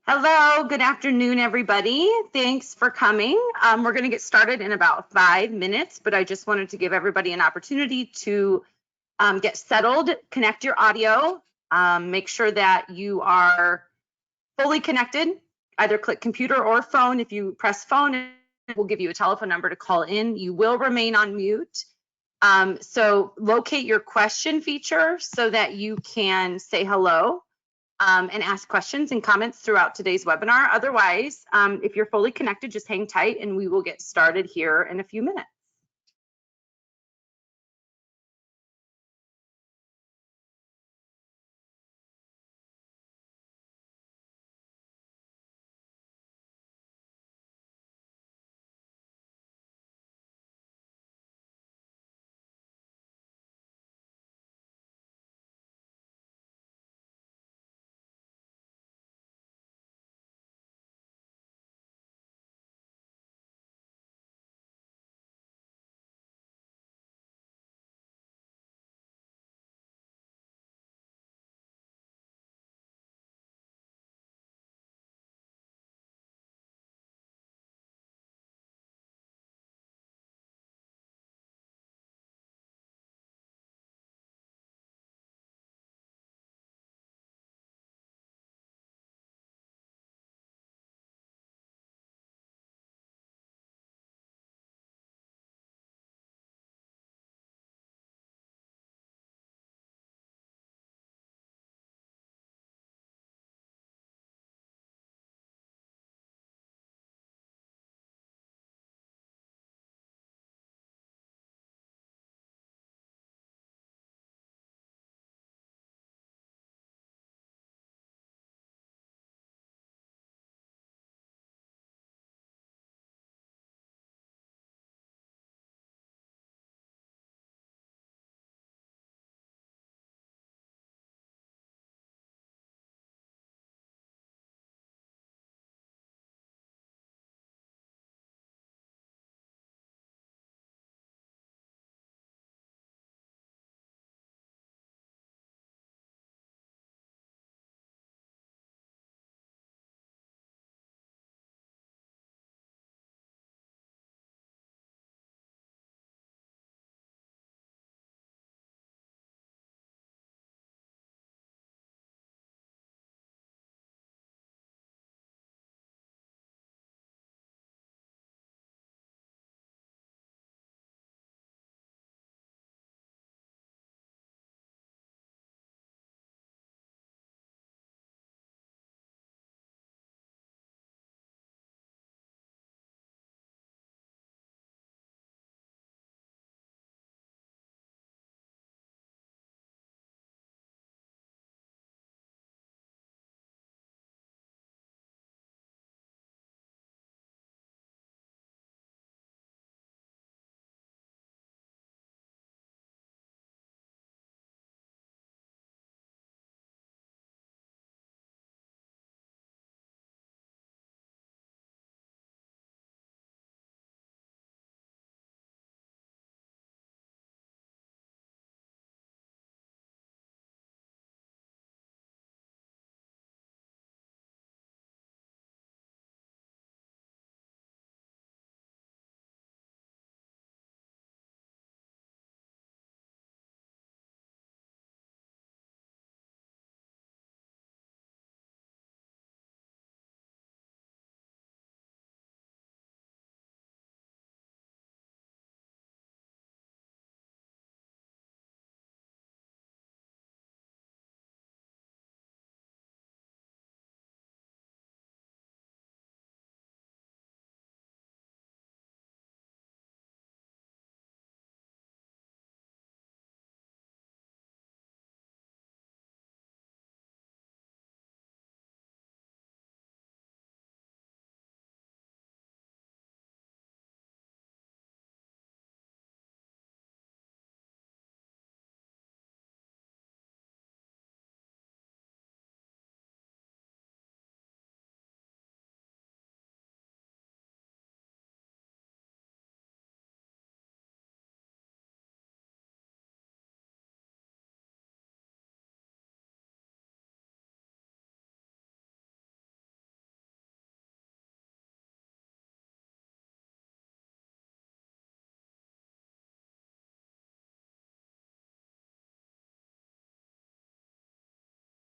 Hello, good afternoon, everybody. Thanks for coming. We're going to get started in about 5 minutes, but I just wanted to give everybody an opportunity to get settled, connect your audio, make sure that you are fully connected. Either click computer or phone. If you press phone, it will give you a telephone number to call in. You will remain on mute. So locate your question feature so that you can say hello. And ask questions and comments throughout today's webinar. Otherwise, if you're fully connected, just hang tight and we will get started here in a few minutes.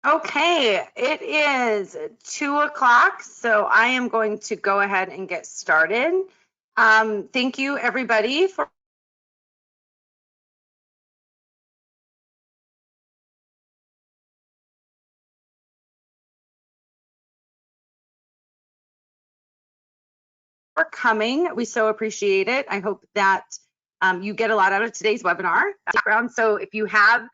Okay, it is 2 o'clock, so I am going to go ahead and get started. Thank you, everybody, for coming. We so appreciate it. I hope that you get a lot out of today's webinar. So if you have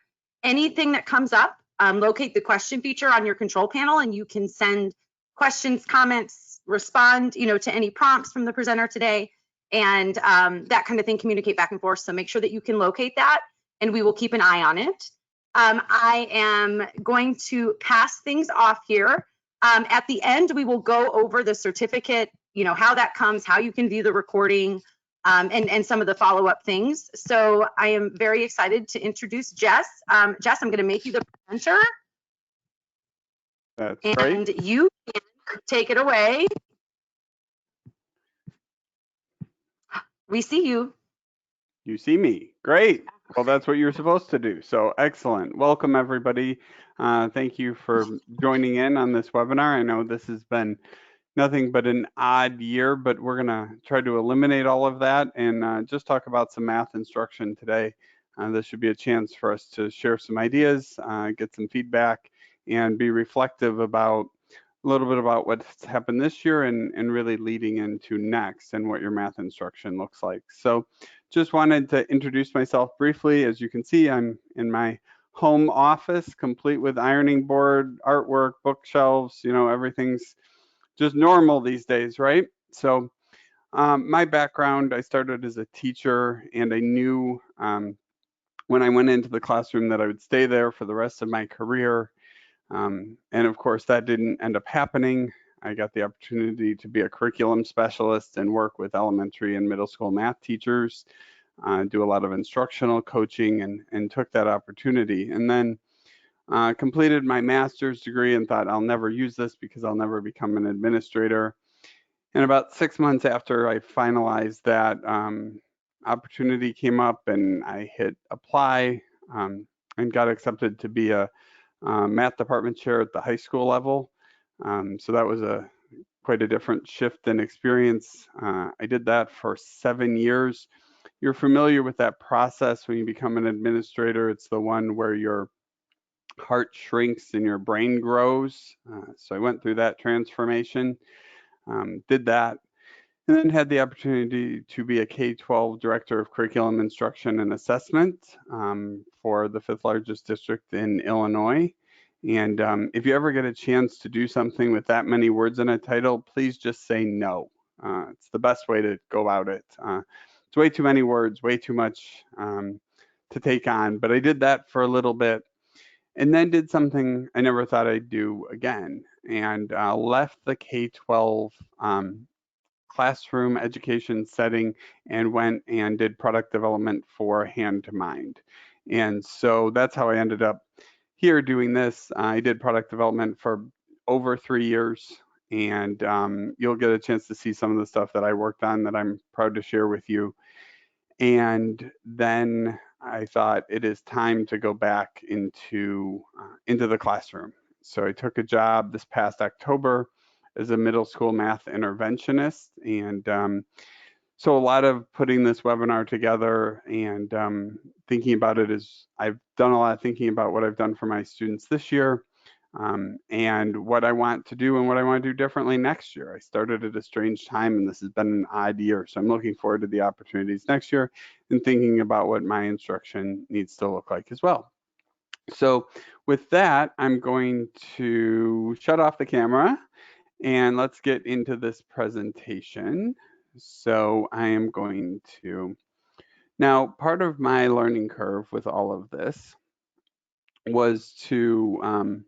anything that comes up, locate the question feature on your control panel and you can send questions, comments, respond, to any prompts from the presenter today, and that kind of thing, communicate back and forth. So make sure that you can locate that and we will keep an eye on it. I am going to pass things off here. At the end, we will go over the certificate, how that comes, how you can view the recording, and some of the follow-up things. So I am very excited to introduce Jess. Jess, I'm going to make you the presenter. That's and great. You can take it away. We see you. You see me. Great. Well, that's what you're supposed to do. So excellent. Welcome, everybody. Thank you for joining in on this webinar. I know this has been nothing but an odd year, but we're going to try to eliminate all of that and just talk about some math instruction today. This should be a chance for us to share some ideas, get some feedback, and be reflective about a little bit about what's happened this year and really leading into next and what your math instruction looks like. So just wanted to introduce myself briefly. As you can see, I'm in my home office, complete with ironing board, artwork, bookshelves, everything's just normal these days, right? So my background, I started as a teacher and I knew when I went into the classroom that I would stay there for the rest of my career. And of course, that didn't end up happening. I got the opportunity to be a curriculum specialist and work with elementary and middle school math teachers, do a lot of instructional coaching, and took that opportunity. And then completed my master's degree and thought I'll never use this because I'll never become an administrator. And about 6 months after I finalized that, opportunity came up and I hit apply and got accepted to be a math department chair at the high school level. So that was quite a different shift in experience. I did that for 7 years. You're familiar with that process when you become an administrator. It's the one where your heart shrinks and your brain grows. So I went through that transformation, did that, and then had the opportunity to be a K-12 director of curriculum instruction and assessment for the 5th largest district in Illinois. And if you ever get a chance to do something with that many words in a title, please just say no. It's the best way to go about it. It's way too many words, way too much to take on. But I did that for a little bit and then did something I never thought I'd do again and left the K-12 classroom education setting and went and did product development for hand2mind. And so that's how I ended up here doing this. I did product development for over 3 years, and you'll get a chance to see some of the stuff that I worked on that I'm proud to share with you. And then I thought it is time to go back into the classroom. So I took a job this past October as a middle school math interventionist, and so a lot of putting this webinar together and thinking about it is I've done a lot of thinking about what I've done for my students this year. And what I want to do and what I want to do differently next year. I started at a strange time and this has been an odd year. So I'm looking forward to the opportunities next year and thinking about what my instruction needs to look like as well. So with that, I'm going to shut off the camera and let's get into this presentation. So I am going to, now part of my learning curve with all of this was to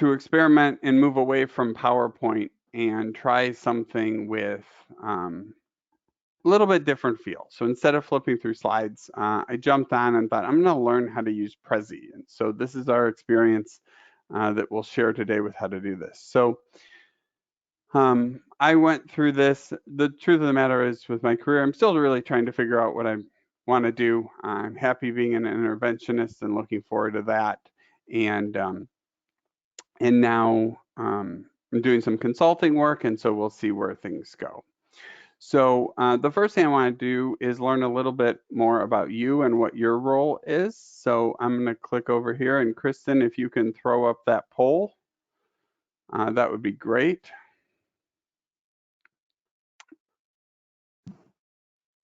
experiment and move away from PowerPoint and try something with a little bit different feel. So instead of flipping through slides, I jumped on and thought, I'm going to learn how to use Prezi. And so this is our experience that we'll share today with how to do this. So I went through this. The truth of the matter is with my career, I'm still really trying to figure out what I want to do. I'm happy being an interventionist and looking forward to that. and now I'm doing some consulting work, and so we'll see where things go. So the first thing I want to do is learn a little bit more about you and what your role is. So I'm going to click over here, and Kristen, if you can throw up that poll, that would be great.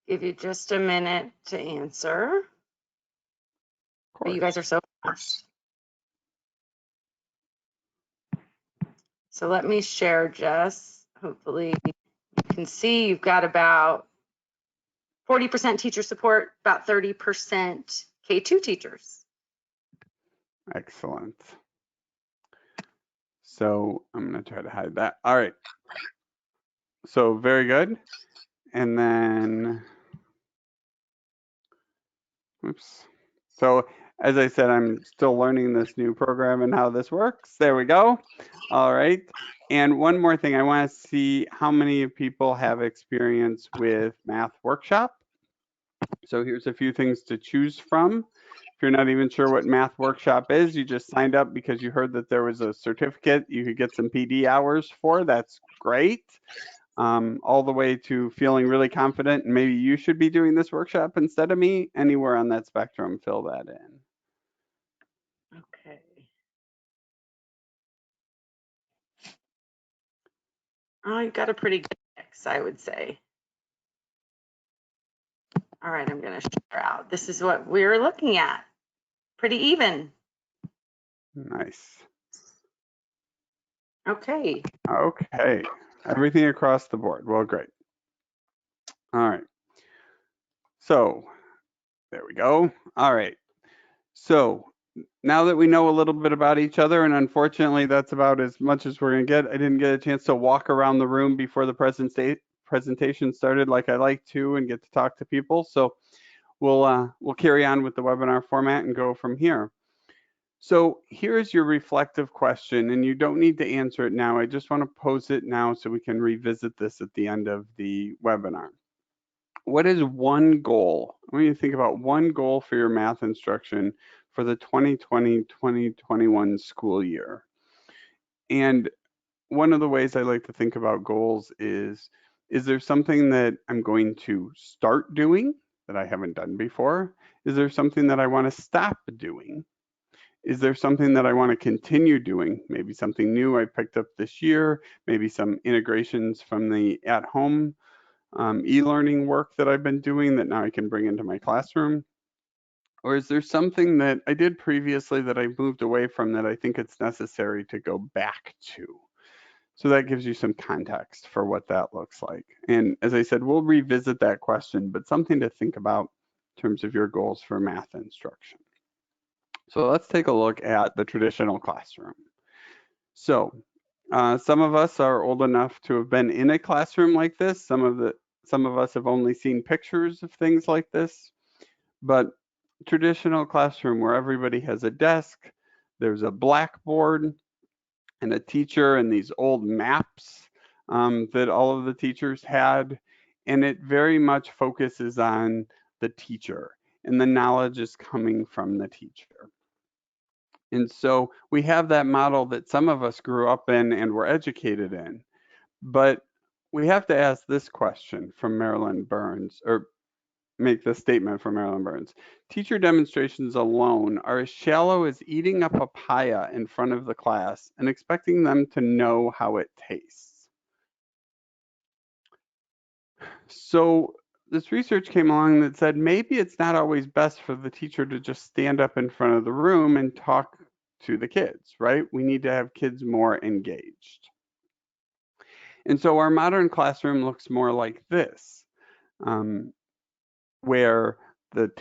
Give you just a minute to answer. But you guys are so fast. So let me share, Jess. Hopefully you can see you've got about 40% teacher support, about 30% K2 teachers. Excellent. So I'm going to try to hide that. All right. So very good. And then, oops. So as I said, I'm still learning this new program and how this works. There we go. All right. And one more thing, I want to see how many people have experience with Math Workshop. So here's a few things to choose from. If you're not even sure what Math Workshop is, you just signed up because you heard that there was a certificate you could get some PD hours for. That's great. All the way to feeling really confident and maybe you should be doing this workshop instead of me. Anywhere on that spectrum, fill that in. Okay. Oh, you've got a pretty good mix, I would say. All right, I'm going to share out. This is what we're looking at. Pretty even. Nice. Okay. Okay. Everything across the board. Well, great. All right. So there we go. All right. So now that we know a little bit about each other, and unfortunately that's about as much as we're going to get, I didn't get a chance to walk around the room before the presentation started like I like to and get to talk to people. So we'll carry on with the webinar format and go from here. So here's your reflective question, and you don't need to answer it now. I just want to pose it now so we can revisit this at the end of the webinar. What is one goal? I want you to think about one goal for your math instruction for the 2020-2021 school year. And one of the ways I like to think about goals is there something that I'm going to start doing that I haven't done before? Is there something that I want to stop doing? Is there something that I want to continue doing? Maybe something new I picked up this year, maybe some integrations from the at-home e-learning work that I've been doing that now I can bring into my classroom? Or is there something that I did previously that I moved away from that I think it's necessary to go back to? So that gives you some context for what that looks like. And as I said, we'll revisit that question, but something to think about in terms of your goals for math instruction. So let's take a look at the traditional classroom. So some of us are old enough to have been in a classroom like this. Some of us have only seen pictures of things like this. But traditional classroom where everybody has a desk, there's a blackboard and a teacher and these old maps that all of the teachers had. And it very much focuses on the teacher, and the knowledge is coming from the teacher. And so we have that model that some of us grew up in and were educated in. But we have to ask this question from Marilyn Burns, or make this statement from Marilyn Burns. Teacher demonstrations alone are as shallow as eating a papaya in front of the class and expecting them to know how it tastes. So this research came along that said maybe it's not always best for the teacher to just stand up in front of the room and talk to the kids, right? We need to have kids more engaged. And so our modern classroom looks more like this, where the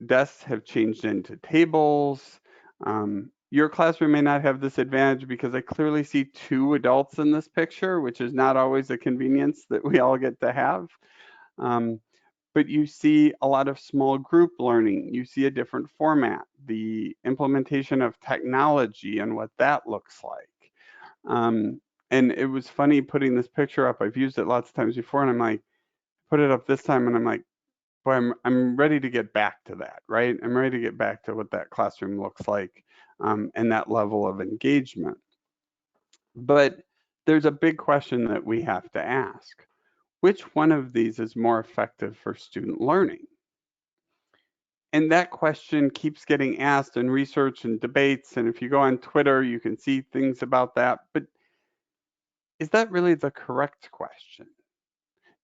desks have changed into tables. Your classroom may not have this advantage because I clearly see two adults in this picture, which is not always a convenience that we all get to have. But you see a lot of small group learning. You see a different format, the implementation of technology and what that looks like. And it was funny putting this picture up. I've used it lots of times before, and I'm like, put it up this time, and I'm like, boy, I'm ready to get back to that, right? I'm ready to get back to what that classroom looks like and that level of engagement. But there's a big question that we have to ask. Which one of these is more effective for student learning? And that question keeps getting asked in research and debates. And if you go on Twitter, you can see things about that. But is that really the correct question?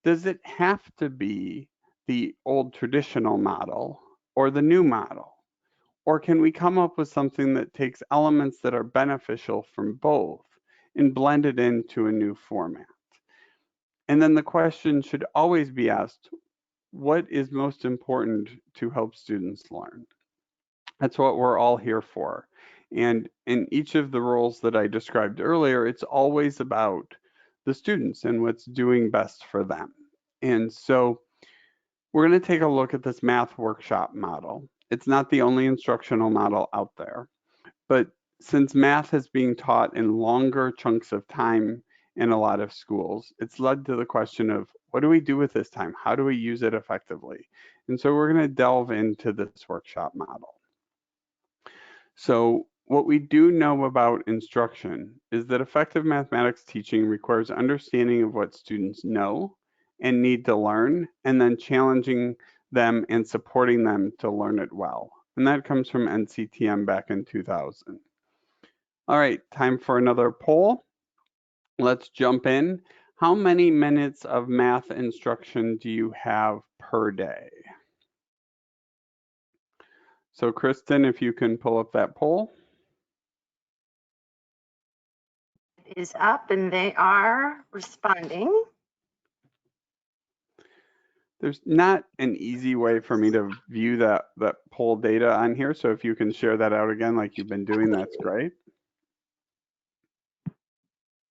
Does it have to be the old traditional model or the new model? Or can we come up with something that takes elements that are beneficial from both and blend it into a new format? And then the question should always be asked, what is most important to help students learn? That's what we're all here for. And in each of the roles that I described earlier, it's always about the students and what's doing best for them. And so we're going to take a look at this math workshop model. It's not the only instructional model out there, but since math is being taught in longer chunks of time in a lot of schools, it's led to the question of what do we do with this time? How do we use it effectively? And so we're going to delve into this workshop model. So what we do know about instruction is that effective mathematics teaching requires understanding of what students know and need to learn, and then challenging them and supporting them to learn it well. And that comes from NCTM back in 2000. All right, time for another poll. Let's jump in. How many minutes of math instruction do you have per day? So Kristen, if you can pull up that poll. It is up and they are responding. There's not an easy way for me to view that poll data on here. So if you can share that out again like you've been doing, that's great.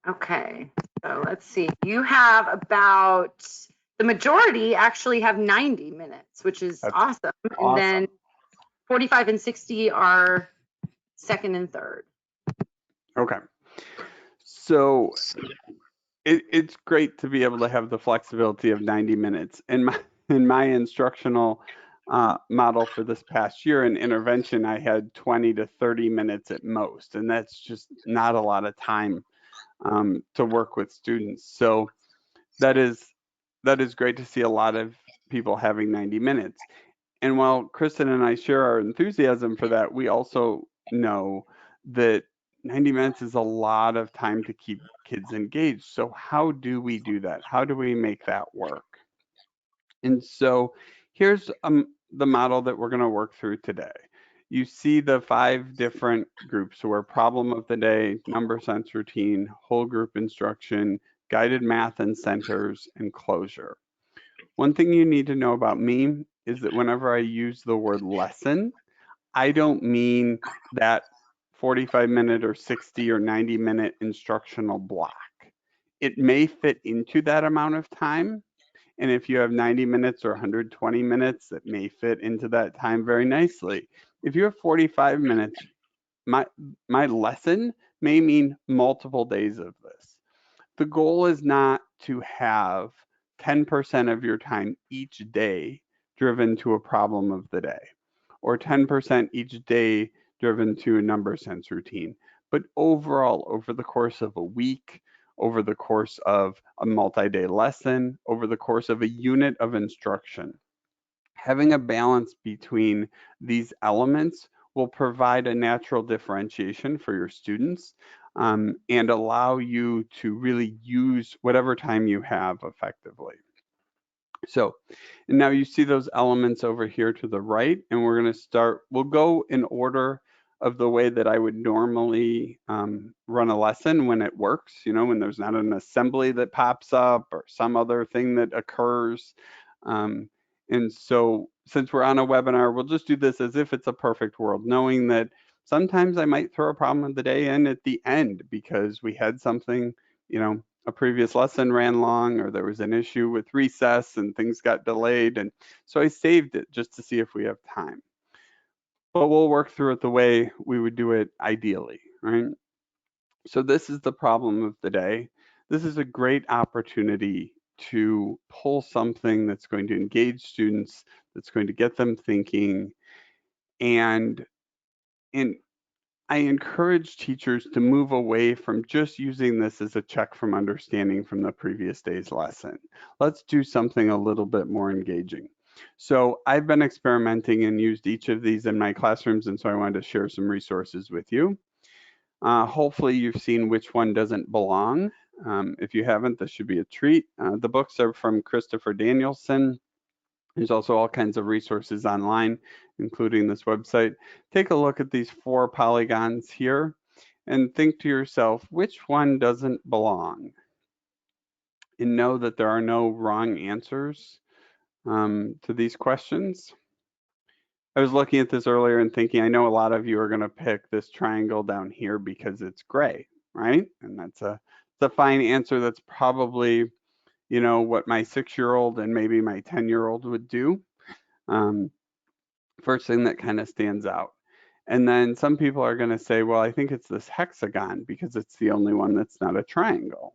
Okay, so let's see. You have about, the majority actually have 90 minutes, which is awesome. And then 45 and 60 are second and third. Okay. So it's great to be able to have the flexibility of 90 minutes. In my instructional model for this past year in intervention, I had 20 to 30 minutes at most, and that's just not a lot of time to work with students. So that is great to see a lot of people having 90 minutes. And while Kristen and I share our enthusiasm for that, we also know that 90 minutes is a lot of time to keep kids engaged. So how do we do that? How do we make that work? And so here's the model that we're going to work through today. You see the 5 different groups. So we're problem of the day, number sense routine, whole group instruction, guided math and centers, and closure. One thing you need to know about me is that whenever I use the word lesson, I don't mean that 45-minute or 60 or 90-minute instructional block. It may fit into that amount of time. And if you have 90 minutes or 120 minutes, it may fit into that time very nicely. If you have 45 minutes, my lesson may mean multiple days of this. The goal is not to have 10% of your time each day driven to a problem of the day, or 10% each day driven to a number sense routine, but overall, over the course of a week, over the course of a multi-day lesson, over the course of a unit of instruction, having a balance between these elements will provide a natural differentiation for your students and allow you to really use whatever time you have effectively. So now you see those elements over here to the right, and we're going to start, we'll go in order of the way that I would normally run a lesson when it works, you know, when there's not an assembly that pops up or some other thing that occurs. And so since we're on a webinar, we'll just do this as if it's a perfect world, knowing that sometimes I might throw a problem of the day in at the end because we had something, you know, a previous lesson ran long or there was an issue with recess and things got delayed. And so I saved it just to see if we have time. But we'll work through it the way we would do it ideally, right? So this is the problem of the day. This is a great opportunity to pull something that's going to engage students, that's going to get them thinking. And I encourage teachers to move away from just using this as a check from understanding from the previous day's lesson. Let's do something a little bit more engaging. So I've been experimenting and used each of these in my classrooms, and so I wanted to share some resources with you. Hopefully you've seen Which One Doesn't Belong. If you haven't, this should be a treat. The books are from Christopher Danielson. There's also all kinds of resources online, including this website. Take a look at these 4 polygons here and think to yourself, which one doesn't belong? And know that there are no wrong answers to these questions. I was looking at this earlier and thinking, I know a lot of you are going to pick this triangle down here because it's gray, right? And it's a fine answer. That's probably, what my 6-year-old and maybe my 10-year-old would do. First thing that kind of stands out. And then some people are going to say, well, I think it's this hexagon because it's the only one that's not a triangle.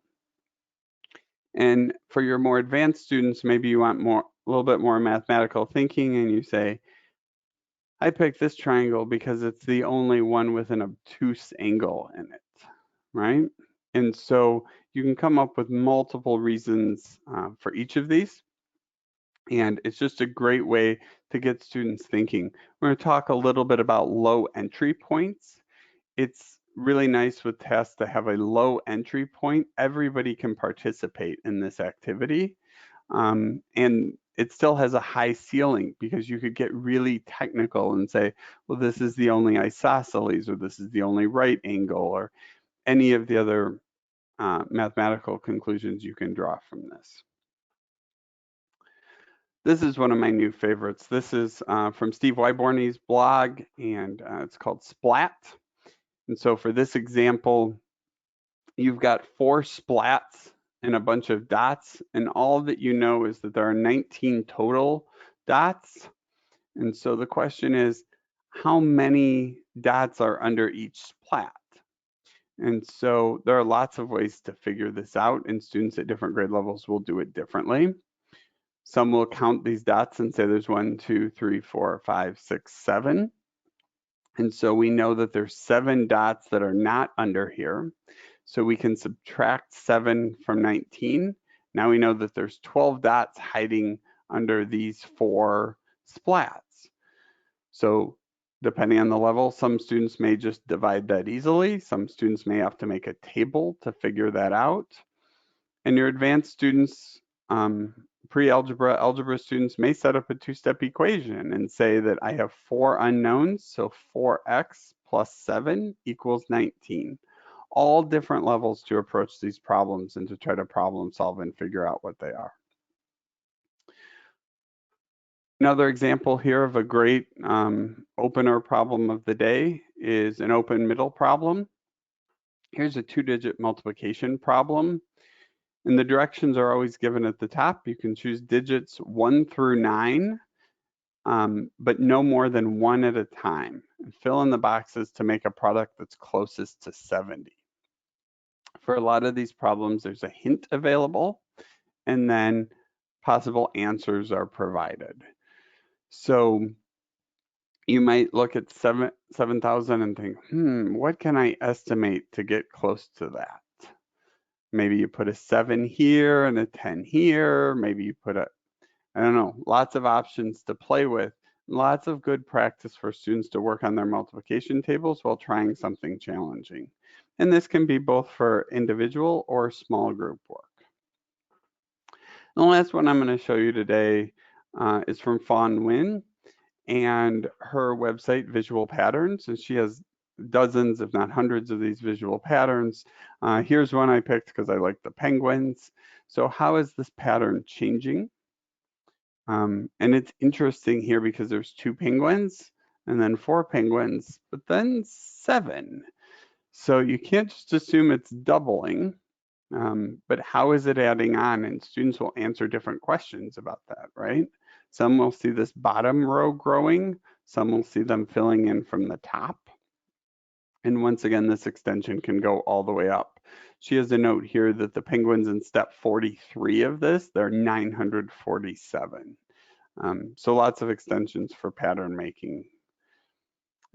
And for your more advanced students, maybe you want a little bit more mathematical thinking, and you say, I picked this triangle because it's the only one with an obtuse angle in it, right? And so you can come up with multiple reasons for each of these. And it's just a great way to get students thinking. We're going to talk a little bit about low entry points. It's really nice with tests to have a low entry point. Everybody can participate in this activity. And it still has a high ceiling because you could get really technical and say, well, this is the only isosceles, or this is the only right angle, or any of the other mathematical conclusions you can draw from this. This is one of my new favorites. This is from Steve Wyborney's blog, and it's called Splat. And so for this example, you've got 4 splats and a bunch of dots, and all that you know is that there are 19 total dots. And so the question is, how many dots are under each splat? And so there are lots of ways to figure this out, and students at different grade levels will do it differently. Some will count these dots and say there's 1, 2, 3, 4, 5, 6, 7. And so we know that there's 7 dots that are not under here. So we can subtract 7 from 19. Now we know that there's 12 dots hiding under these 4 splats. So depending on the level, some students may just divide that easily. Some students may have to make a table to figure that out. And your advanced students, pre-algebra, algebra students may set up a 2-step equation and say that I have 4 unknowns, so 4x plus 7 equals 19. All different levels to approach these problems and to try to problem solve and figure out what they are. Another example here of a great opener problem of the day is an open middle problem. Here's a 2-digit multiplication problem. And the directions are always given at the top. You can choose digits 1 through 9, but no more than 1 at a time. And fill in the boxes to make a product that's closest to 70. For a lot of these problems, there's a hint available, and then possible answers are provided. So you might look at 7,000 and think, what can I estimate to get close to that? Maybe you put a 7 here and a 10 here. Maybe you put I don't know, lots of options to play with. Lots of good practice for students to work on their multiplication tables while trying something challenging. And this can be both for individual or small group work. The last one I'm going to show you today is from Fawn Nguyen and her website, Visual Patterns. And she has dozens, if not hundreds, of these visual patterns. Here's one I picked because I like the penguins. So how is this pattern changing? And it's interesting here because there's 2 penguins and then 4 penguins, but then 7. So you can't just assume it's doubling, but how is it adding on? And students will answer different questions about that, right? Some will see this bottom row growing. Some will see them filling in from the top. And once again, this extension can go all the way up. She has a note here that the penguins in step 43 of this, they're 947. So lots of extensions for pattern making.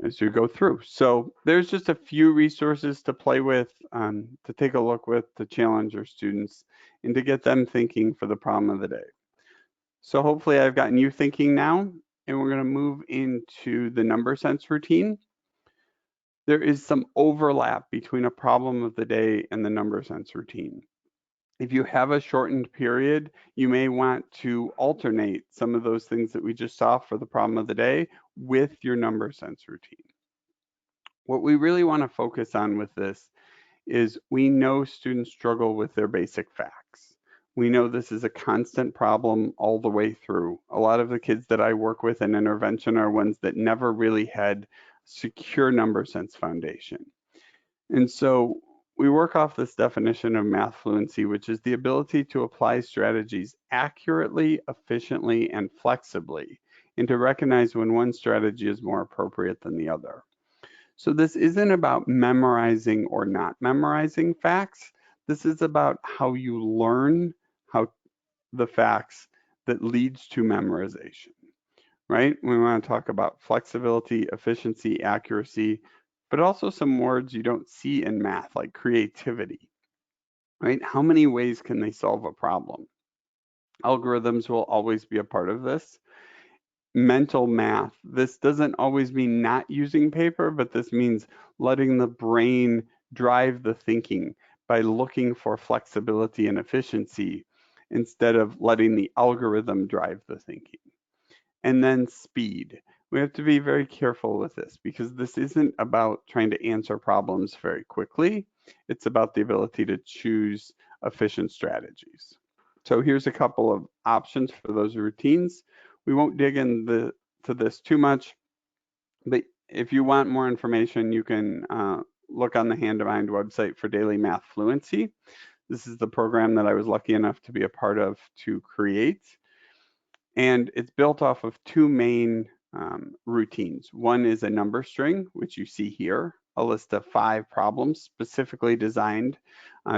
as you go through. So there's just a few resources to play with, to take a look with, to challenge your students, and to get them thinking for the problem of the day. So hopefully I've gotten you thinking now, and we're going to move into the number sense routine. There is some overlap between a problem of the day and the number sense routine. If you have a shortened period, you may want to alternate some of those things that we just saw for the problem of the day with your number sense routine. What we really want to focus on with this is we know students struggle with their basic facts. We know this is a constant problem all the way through. A lot of the kids that I work with in intervention are ones that never really had secure number sense foundation. And so we work off this definition of math fluency, which is the ability to apply strategies accurately, efficiently, and flexibly, and to recognize when one strategy is more appropriate than the other. So this isn't about memorizing or not memorizing facts. This is about how you learn how the facts that leads to memorization, right? We want to talk about flexibility, efficiency, accuracy, but also some words you don't see in math, like creativity, right? How many ways can they solve a problem? Algorithms will always be a part of this. Mental math, this doesn't always mean not using paper, but this means letting the brain drive the thinking by looking for flexibility and efficiency instead of letting the algorithm drive the thinking. And then speed. We have to be very careful with this because this isn't about trying to answer problems very quickly. It's about the ability to choose efficient strategies. So here's a couple of options for those routines. We won't dig into this too much, but if you want more information, you can look on the Hand2mind website for daily math fluency. This is the program that I was lucky enough to be a part of to create. And it's built off of two main routines. One is a number string, which you see here, a list of 5 problems specifically designed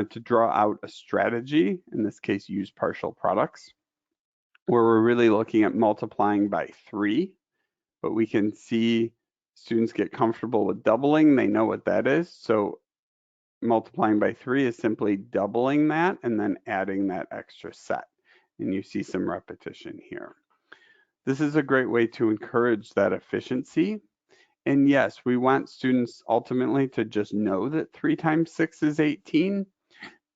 to draw out a strategy, in this case, use partial products, where we're really looking at multiplying by 3, but we can see students get comfortable with doubling. They know what that is. So multiplying by 3 is simply doubling that and then adding that extra set. And you see some repetition here. This is a great way to encourage that efficiency. And yes, we want students ultimately to just know that 3 times 6 is 18.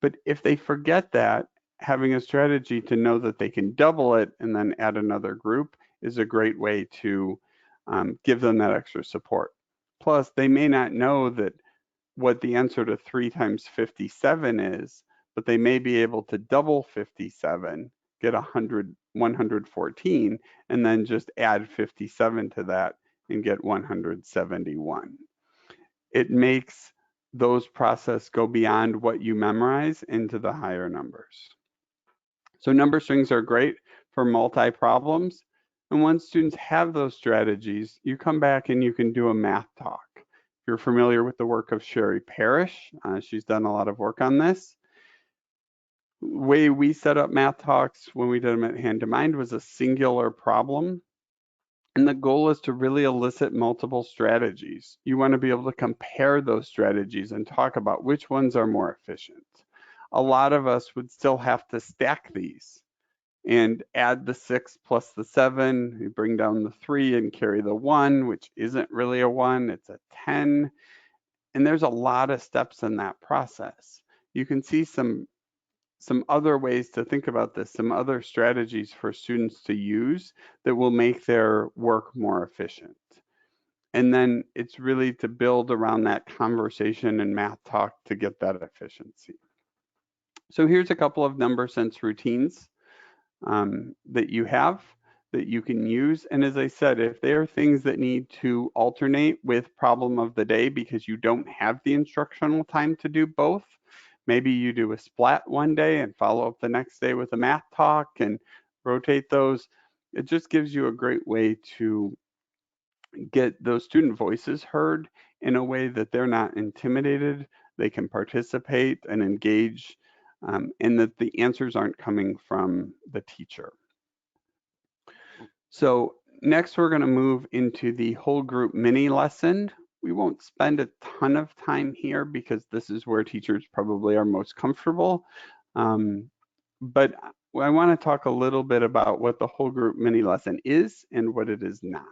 But if they forget that, having a strategy to know that they can double it and then add another group is a great way to give them that extra support. Plus, they may not know that what the answer to 3 times 57 is, but they may be able to double 57, get 114, and then just add 57 to that and get 171. It makes those process go beyond what you memorize into the higher numbers. So number strings are great for multi-problems. And once students have those strategies, you come back and you can do a math talk. If you're familiar with the work of Sherry Parrish, she's done a lot of work on this. The way we set up math talks when we did them at Hand2mind was a singular problem. And the goal is to really elicit multiple strategies. You want to be able to compare those strategies and talk about which ones are more efficient. A lot of us would still have to stack these and add the 6 plus the 7. You bring down the 3 and carry the 1, which isn't really a 1, it's a 10. And there's a lot of steps in that process. You can see some other ways to think about this, some other strategies for students to use that will make their work more efficient. And then it's really to build around that conversation and math talk to get that efficiency. So here's a couple of number sense routines that you have that you can use. And as I said, if there are things that need to alternate with problem of the day because you don't have the instructional time to do both, maybe you do a splat one day and follow up the next day with a math talk and rotate those. It just gives you a great way to get those student voices heard in a way that they're not intimidated, they can participate and engage, and that the answers aren't coming from the teacher. So Next, we're going to move into the whole group mini lesson. We won't spend a ton of time here because this is where teachers probably are most comfortable. But I want to talk a little bit about what the whole group mini lesson is and what it is not.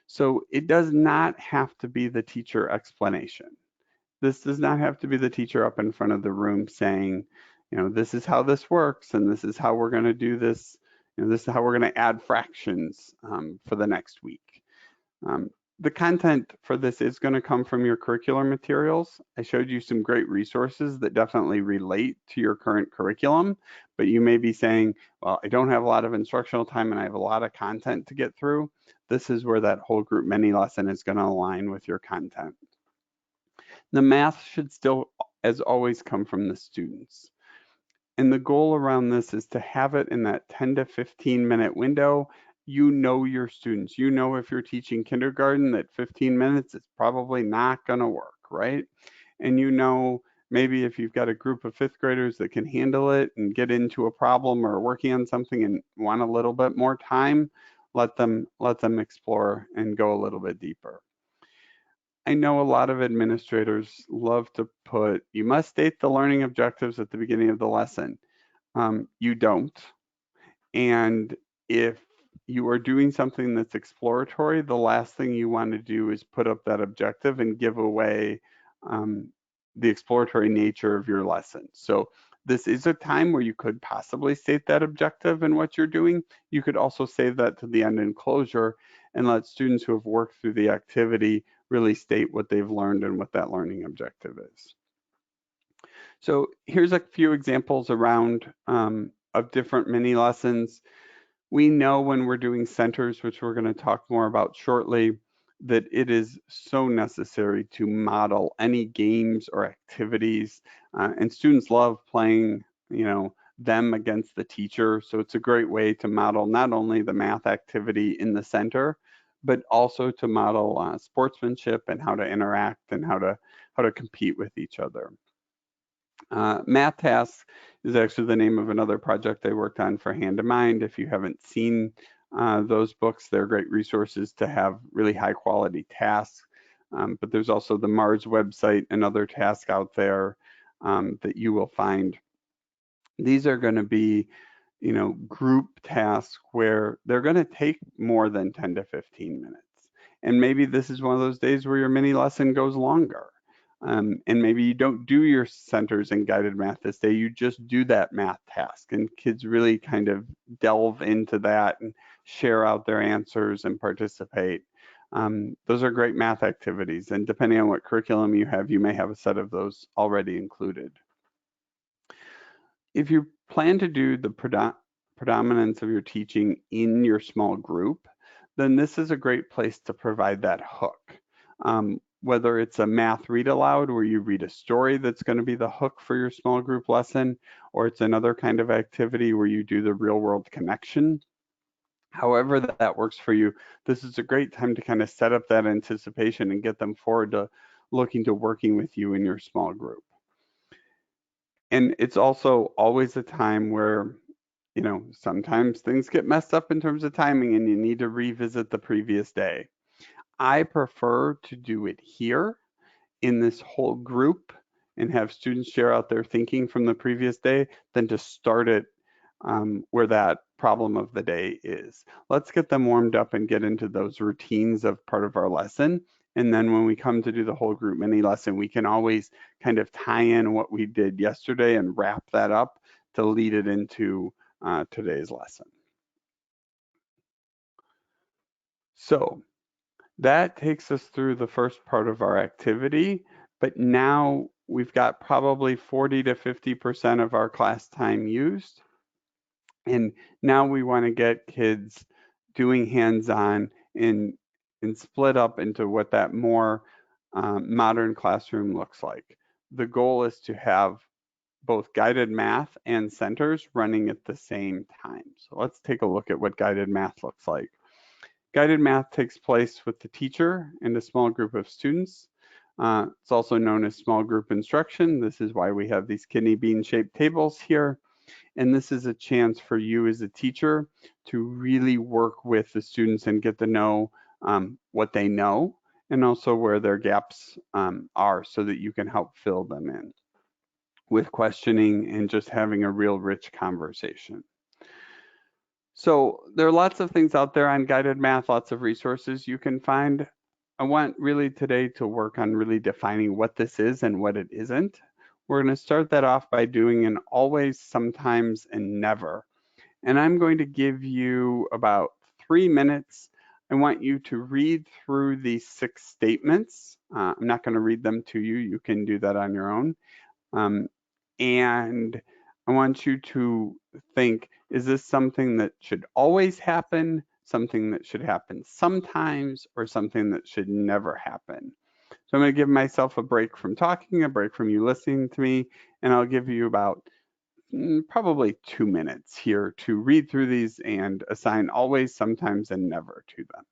So it does not have to be the teacher explanation. This does not have to be the teacher up in front of the room saying, this is how this works and this is how we're going to do this. This is how we're going to add fractions for the next week. The content for this is going to come from your curricular materials. I showed you some great resources that definitely relate to your current curriculum, but you may be saying, well, I don't have a lot of instructional time and I have a lot of content to get through. This is where that whole group mini lesson is going to align with your content. The math should still, as always, come from the students. And the goal around this is to have it in that 10 to 15 minute window. You know your students. You know if you're teaching kindergarten that 15 minutes is probably not going to work, right? And you know maybe if you've got a group of fifth graders that can handle it and get into a problem or working on something and want a little bit more time, let them explore and go a little bit deeper. I know a lot of administrators love to put, you must state the learning objectives at the beginning of the lesson. You don't. And if you are doing something that's exploratory, the last thing you want to do is put up that objective and give away the exploratory nature of your lesson. So this is a time where you could possibly state that objective in what you're doing. You could also save that to the end in closure and let students who have worked through the activity really state what they've learned and what that learning objective is. So here's a few examples around of different mini lessons. We know when we're doing centers, which we're going to talk more about shortly, that it is so necessary to model any games or activities. And students love playing, them against the teacher. So it's a great way to model not only the math activity in the center, but also to model sportsmanship and how to interact and how to compete with each other. Math Tasks is actually the name of another project I worked on for hand2mind. If you haven't seen those books, they're great resources to have really high quality tasks. But there's also the Mars website, another task out there that you will find. These are going to be, group tasks where they're going to take more than 10 to 15 minutes. And maybe this is one of those days where your mini lesson goes longer. And maybe you don't do your centers and guided math this day, you just do that math task. And kids really kind of delve into that and share out their answers and participate. Those are great math activities. And depending on what curriculum you have, you may have a set of those already included. If you plan to do the predominance of your teaching in your small group, then this is a great place to provide that hook. Whether it's a math read aloud where you read a story that's going to be the hook for your small group lesson, or it's another kind of activity where you do the real world connection. However that works for you, this is a great time to kind of set up that anticipation and get them forward to looking to working with you in your small group. And it's also always a time where, sometimes things get messed up in terms of timing and you need to revisit the previous day. I prefer to do it here in this whole group and have students share out their thinking from the previous day than to start it where that problem of the day is. Let's get them warmed up and get into those routines of part of our lesson. And then when we come to do the whole group mini lesson, we can always kind of tie in what we did yesterday and wrap that up to lead it into today's lesson. So that takes us through the first part of our activity, but now we've got probably 40 to 50% of our class time used. And now we want to get kids doing hands-on and split up into what that more modern classroom looks like. The goal is to have both guided math and centers running at the same time. So let's take a look at what guided math looks like. Guided math takes place with the teacher and a small group of students. It's also known as small group instruction. This is why we have these kidney bean shaped tables here. And this is a chance for you as a teacher to really work with the students and get to know what they know and also where their gaps are so that you can help fill them in with questioning and just having a real rich conversation. So there are lots of things out there on guided math, lots of resources you can find. I want really today to work on really defining what this is and what it isn't. We're going to start that off by doing an always, sometimes, and never. And I'm going to give you about 3 minutes. I want you to read through these 6 statements. I'm not going to read them to you. You can do that on your own. Um, and I want you to think, is this something that should always happen, something that should happen sometimes, or something that should never happen? So I'm going to give myself a break from talking, a break from you listening to me, and I'll give you about probably 2 minutes here to read through these and assign always, sometimes, and never to them.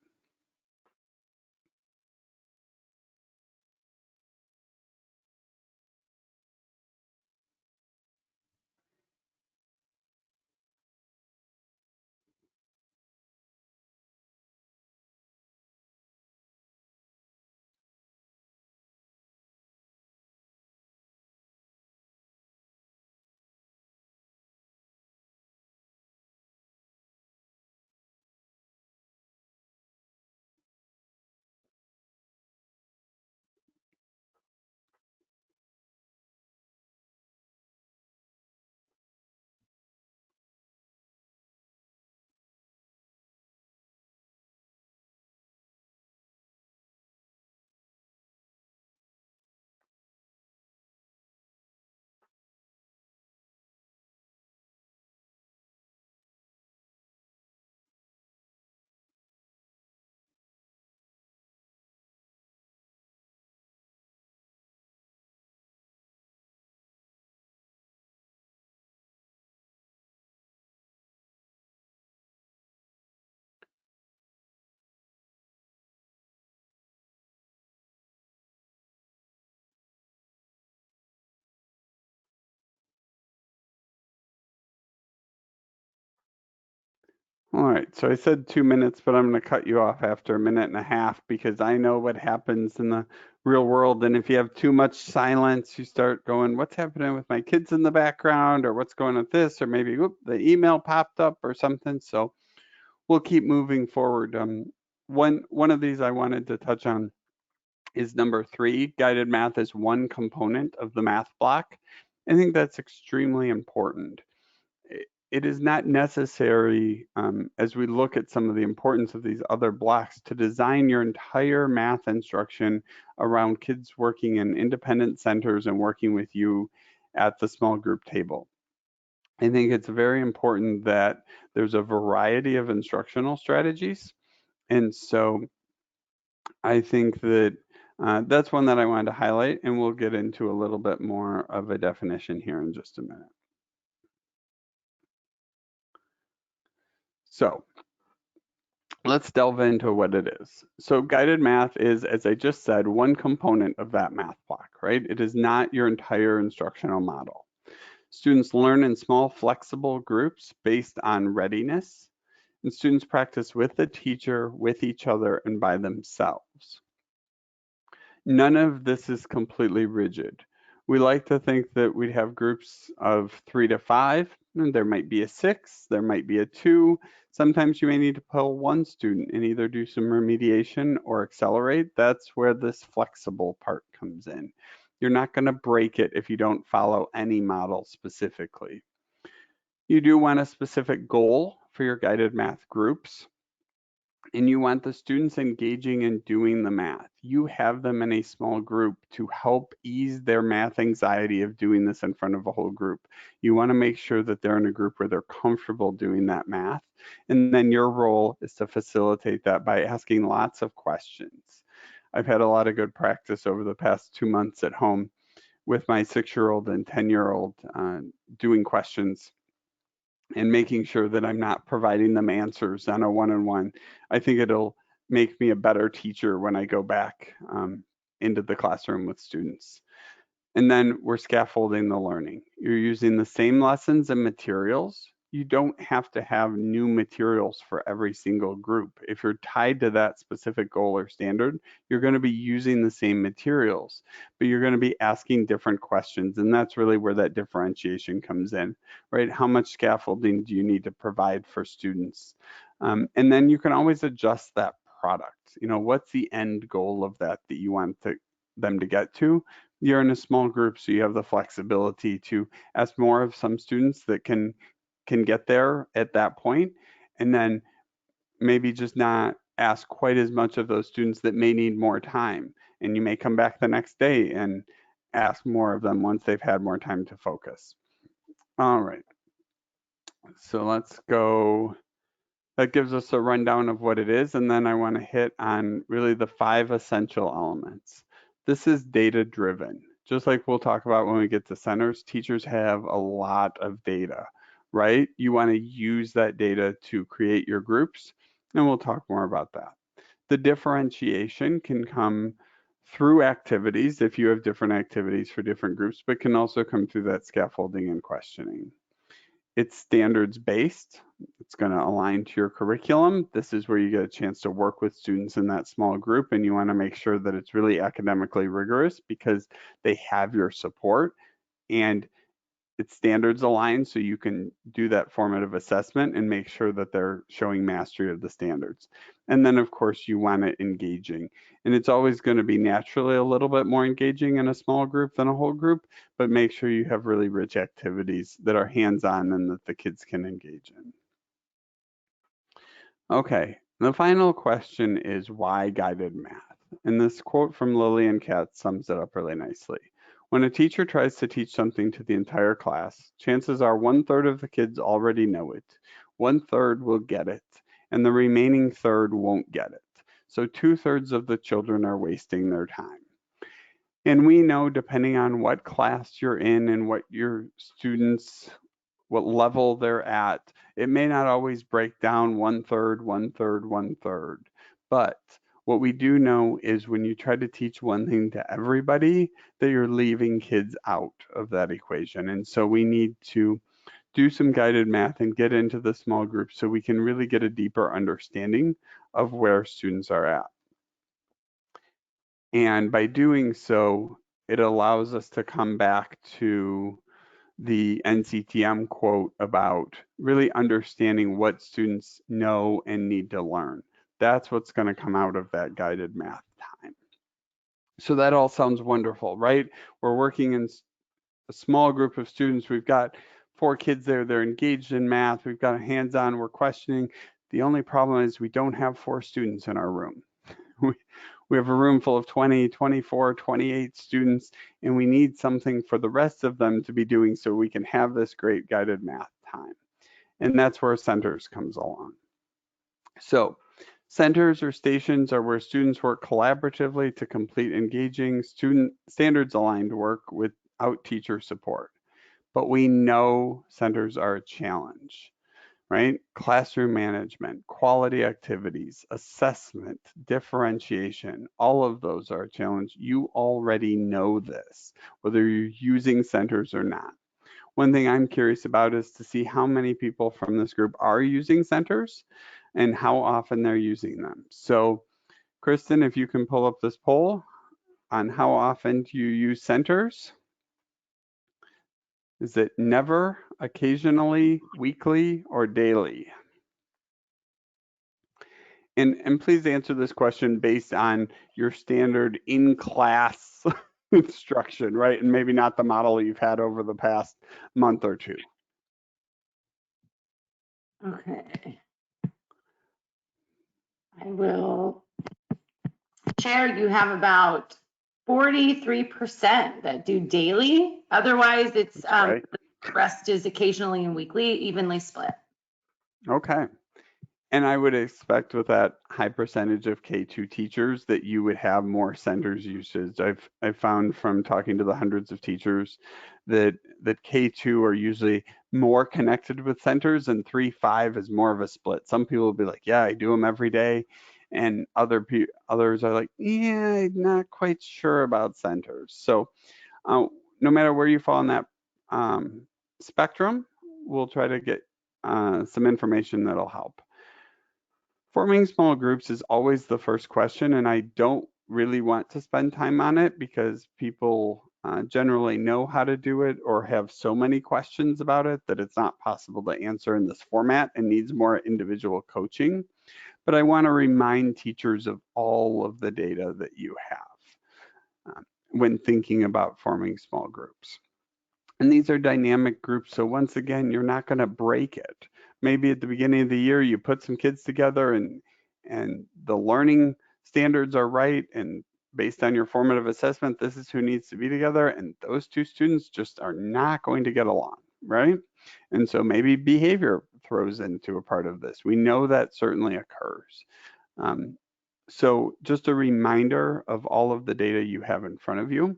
All right, so I said 2 minutes, but I'm going to cut you off after a minute and a half because I know what happens in the real world. And if you have too much silence, you start going, what's happening with my kids in the background, or what's going on with this, or maybe whoop, the email popped up or something. So we'll keep moving forward. One of these I wanted to touch on is number 3. Guided math is one component of the math block. I think that's extremely important. It is not necessary, as we look at some of the importance of these other blocks, to design your entire math instruction around kids working in independent centers and working with you at the small group table. I think it's very important that there's a variety of instructional strategies. And so I think that that's one that I wanted to highlight, and we'll get into a little bit more of a definition here in just a minute. So let's delve into what it is. So guided math is, as I just said, one component of that math block, right? It is not your entire instructional model. Students learn in small, flexible groups based on readiness, and students practice with the teacher, with each other, and by themselves. None of this is completely rigid. We like to think that we'd have groups of 3 to 5. And there might be a 6, there might be a 2. Sometimes you may need to pull one student and either do some remediation or accelerate. That's where this flexible part comes in. You're not going to break it if you don't follow any model specifically. You do want a specific goal for your guided math groups, and you want the students engaging and doing the math. You have them in a small group to help ease their math anxiety of doing this in front of a whole group. You want to make sure that they're in a group where they're comfortable doing that math. And then your role is to facilitate that by asking lots of questions. I've had a lot of good practice over the past 2 months at home with my 6-year-old and 10-year-old doing questions and making sure that I'm not providing them answers on a one-on-one. I think it'll make me a better teacher when I go back into the classroom with students. And then we're scaffolding the learning. You're using the same lessons and materials. You don't have to have new materials for every single group. If you're tied to that specific goal or standard, you're going to be using the same materials, but you're going to be asking different questions. And that's really where that differentiation comes in, right? How much scaffolding do you need to provide for students? And then you can always adjust that product. What's the end goal of that you want them to get to? You're in a small group, so you have the flexibility to ask more of some students that can get there at that point, and then maybe just not ask quite as much of those students that may need more time. And you may come back the next day and ask more of them once they've had more time to focus. All right, so let's go. That gives us a rundown of what it is, and then I want to hit on really the 5 essential elements. This is data driven. Just like we'll talk about when we get to centers, teachers have a lot of data, right? You want to use that data to create your groups, and we'll talk more about that. The differentiation can come through activities if you have different activities for different groups, but can also come through that scaffolding and questioning. It's standards based. It's going to align to your curriculum. This is where you get a chance to work with students in that small group, and you want to make sure that it's really academically rigorous because they have your support, and it's standards aligned, so you can do that formative assessment and make sure that they're showing mastery of the standards. And then, of course, you want it engaging. And it's always going to be naturally a little bit more engaging in a small group than a whole group, but make sure you have really rich activities that are hands-on and that the kids can engage in. Okay, the final question is why guided math? And this quote from Lillian Katz sums it up really nicely. When a teacher tries to teach something to the entire class, chances are 1/3 of the kids already know it, 1/3 will get it, and the remaining third won't get it. So 2/3 of the children are wasting their time. And we know, depending on what class you're in and what your students, what level they're at, it may not always break down 1/3, 1/3, 1/3. But what we do know is when you try to teach one thing to everybody, that you're leaving kids out of that equation. And so we need to do some guided math and get into the small groups so we can really get a deeper understanding of where students are at. And by doing so, it allows us to come back to the NCTM quote about really understanding what students know and need to learn. That's what's going to come out of that guided math time. So that all sounds wonderful, right? We're working in a small group of students. We've got 4 kids there. They're engaged in math. We've got a hands-on. We're questioning. The only problem is we don't have 4 students in our room. We have a room full of 20, 24, 28 students, and we need something for the rest of them to be doing so we can have this great guided math time. And that's where centers comes along. So centers or stations are where students work collaboratively to complete engaging student standards aligned work without teacher support. But we know centers are a challenge, right? Classroom management, quality activities, assessment, differentiation, all of those are a challenge. You already know this, whether you're using centers or not. One thing I'm curious about is to see how many people from this group are using centers and how often they're using them. So, Kristen, if you can pull up this poll on how often do you use centers? Is it never, occasionally, weekly, or daily? And please answer this question based on your standard in-class instruction, right? And maybe not the model you've had over the past month or two. Okay. I will share, you have about 43% that do daily. Otherwise, it's Right. the rest is occasionally and weekly, evenly split. Okay. And I would expect with that high percentage of K2 teachers that you would have more centers usage. I've found from talking to the hundreds of teachers that K2 are usually more connected with centers, and 3-5 is more of a split. Some people will be like, yeah, I do them every day. And others are like, yeah, I'm not quite sure about centers. So no matter where you fall on that spectrum, we'll try to get some information that'll help. Forming small groups is always the first question, and I don't really want to spend time on it because people generally know how to do it or have so many questions about it that it's not possible to answer in this format and needs more individual coaching. But I want to remind teachers of all of the data that you have when thinking about forming small groups. And these are dynamic groups. So once again, you're not going to break it. Maybe at the beginning of the year, you put some kids together and the learning standards are right. And based on your formative assessment, this is who needs to be together. And those two students just are not going to get along, right? And so maybe behavior throws into a part of this. We know that certainly occurs. So just a reminder of all of the data you have in front of you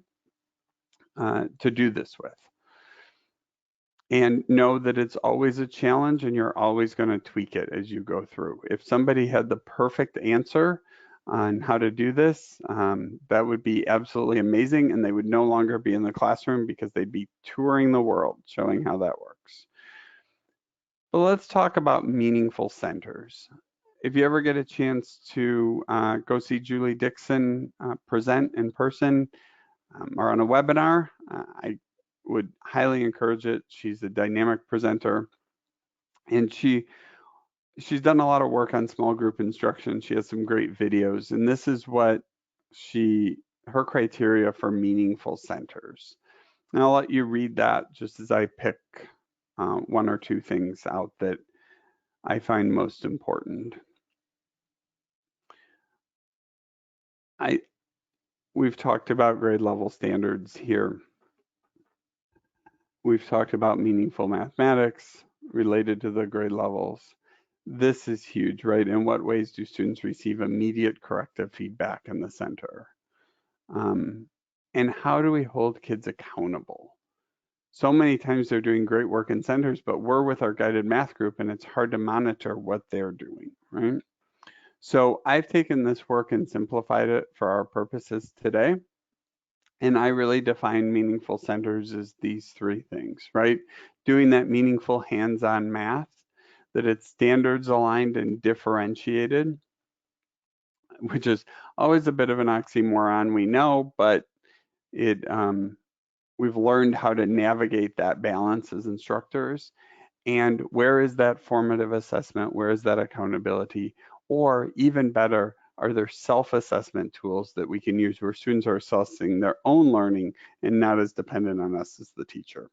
to do this with. And know that it's always a challenge and you're always going to tweak it as you go through. If somebody had the perfect answer on how to do this, that would be absolutely amazing, and they would no longer be in the classroom because they'd be touring the world showing how that works. But let's talk about meaningful centers. If you ever get a chance to go see Julie Dixon present in person or on a webinar, I would highly encourage it. She's a dynamic presenter, and she's done a lot of work on small group instruction. She has some great videos, and this is what her criteria for meaningful centers. And I'll let you read that just as I pick one or two things out that I find most important. We've talked about grade level standards here. We've talked about meaningful mathematics related to the grade levels. This is huge, right? In what ways do students receive immediate corrective feedback in the center? And how do we hold kids accountable? So many times they're doing great work in centers, but we're with our guided math group and it's hard to monitor what they're doing, right? So I've taken this work and simplified it for our purposes today. And I really define meaningful centers as these three things, right? Doing that meaningful hands-on math, that it's standards aligned and differentiated, which is always a bit of an oxymoron, we know, but we've learned how to navigate that balance as instructors. And where is that formative assessment? Where is that accountability? Or even better, are there self-assessment tools that we can use where students are assessing their own learning and not as dependent on us as the teacher?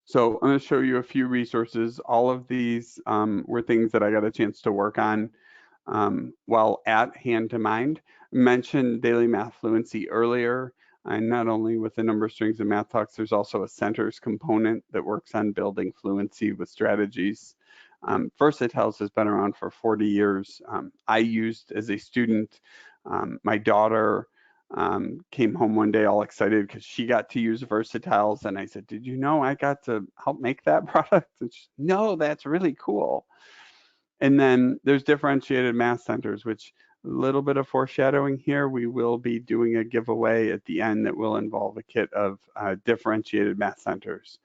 So I'm going to show you a few resources. All of these were things that I got a chance to work on while at Hand2mind. Mentioned daily math fluency earlier. And not only with the number of strings and math talks, there's also a centers component that works on building fluency with strategies. Versatiles has been around for 40 years. I used as a student, my daughter came home one day all excited because she got to use Versatiles. And I said, did you know I got to help make that product? And she, no, that's really cool. And then there's differentiated math centers, which a little bit of foreshadowing here. We will be doing a giveaway at the end that will involve a kit of differentiated math centers.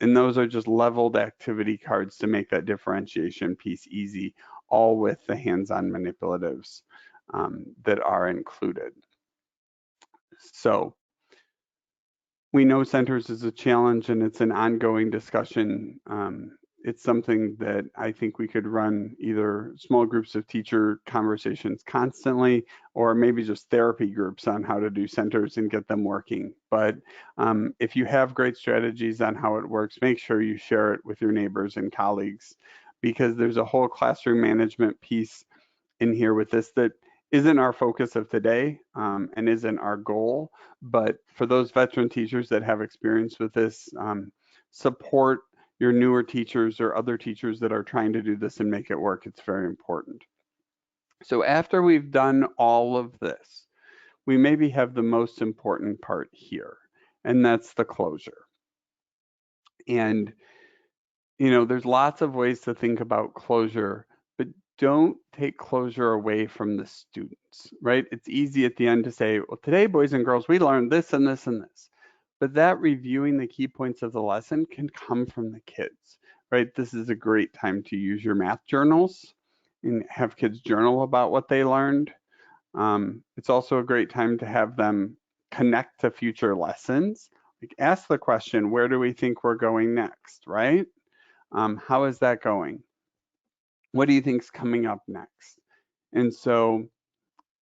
And those are just leveled activity cards to make that differentiation piece easy, all with the hands-on manipulatives that are included. So we know centers is a challenge and it's an ongoing discussion. It's something that I think we could run either small groups of teacher conversations constantly, or maybe just therapy groups on how to do centers and get them working. But if you have great strategies on how it works, make sure you share it with your neighbors and colleagues, because there's a whole classroom management piece in here with this that isn't our focus of today and isn't our goal. But for those veteran teachers that have experience with this, support your newer teachers or other teachers that are trying to do this and make it work. It's very important. So after we've done all of this, we maybe have the most important part here, and that's the closure. And, you know, there's lots of ways to think about closure, but don't take closure away from the students, right? It's easy at the end to say, well, today, boys and girls, we learned this and this and this. But that reviewing the key points of the lesson can come from the kids, right? This is a great time to use your math journals and have kids journal about what they learned. It's also a great time to have them connect to future lessons. Like ask the question, where do we think we're going next, right? How is that going? What do you think's coming up next? And so